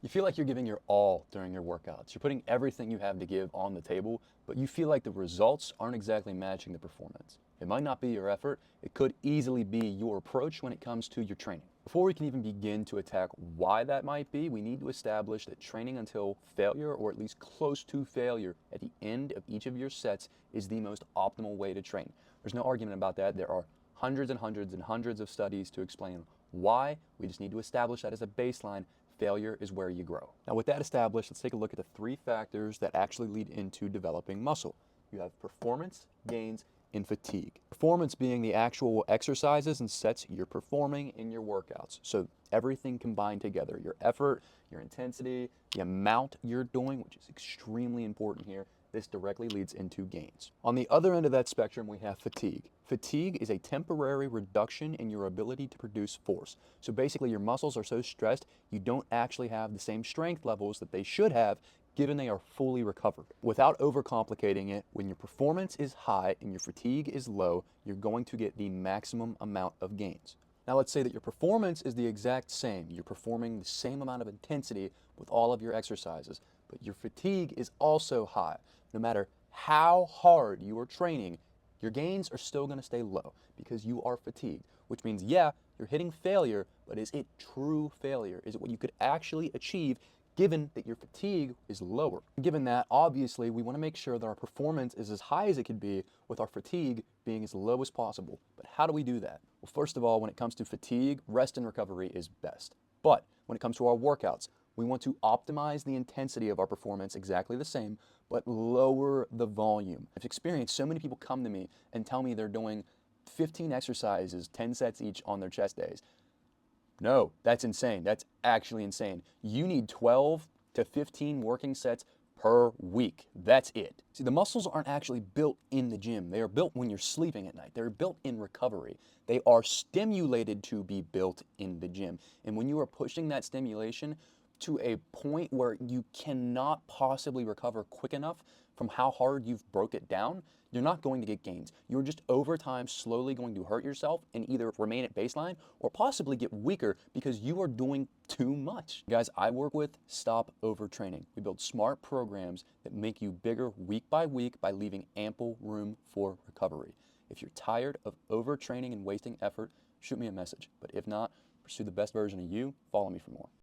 You feel like you're giving your all during your workouts. You're putting everything you have to give on the table, but you feel like the results aren't exactly matching the performance. It might not be your effort, it could easily be your approach when it comes to your training. Before we can even begin to attack why that might be, we need to establish that training until failure, or at least close to failure, at the end of each of your sets is the most optimal way to train. There's no argument about that. There are hundreds and hundreds and hundreds of studies to explain why. We just need to establish that as a baseline. Failure is where you grow. Now, with that established, let's take a look at the three factors that actually lead into developing muscle. You have performance, gains, and fatigue. Performance being the actual exercises and sets you're performing in your workouts. So everything combined together, your effort, your intensity, the amount you're doing, which is extremely important here. This directly leads into gains. On the other end of that spectrum, we have fatigue. Fatigue is a temporary reduction in your ability to produce force. So basically, your muscles are so stressed, you don't actually have the same strength levels that they should have given they are fully recovered. Without overcomplicating it, when your performance is high and your fatigue is low, you're going to get the maximum amount of gains. Now let's say that your performance is the exact same. You're performing the same amount of intensity with all of your exercises, but your fatigue is also high. No matter how hard you are training, your gains are still going to stay low because you are fatigued, which means, yeah, you're hitting failure, but is it true failure? Is it what you could actually achieve given that your fatigue is lower? Given that, obviously, we want to make sure that our performance is as high as it could be with our fatigue being as low as possible. But how do we do that? Well, first of all, when it comes to fatigue, rest and recovery is best. But when it comes to our workouts, we want to optimize the intensity of our performance exactly the same, but lower the volume. I've experienced so many people come to me and tell me they're doing 15 exercises, 10 sets each on their chest days. No, that's insane. That's actually insane. You need 12 to 15 working sets per week. That's it. See, the muscles aren't actually built in the gym. They are built when you're sleeping at night. They're built in recovery. They are stimulated to be built in the gym. And when you are pushing that stimulation to a point where you cannot possibly recover quick enough from how hard you've broke it down, you're not going to get gains. You're just over time slowly going to hurt yourself and either remain at baseline or possibly get weaker because you are doing too much. Guys, I work with Stop Overtraining. We build smart programs that make you bigger week by week by leaving ample room for recovery. If you're tired of overtraining and wasting effort, shoot me a message. But if not, pursue the best version of you. Follow me for more.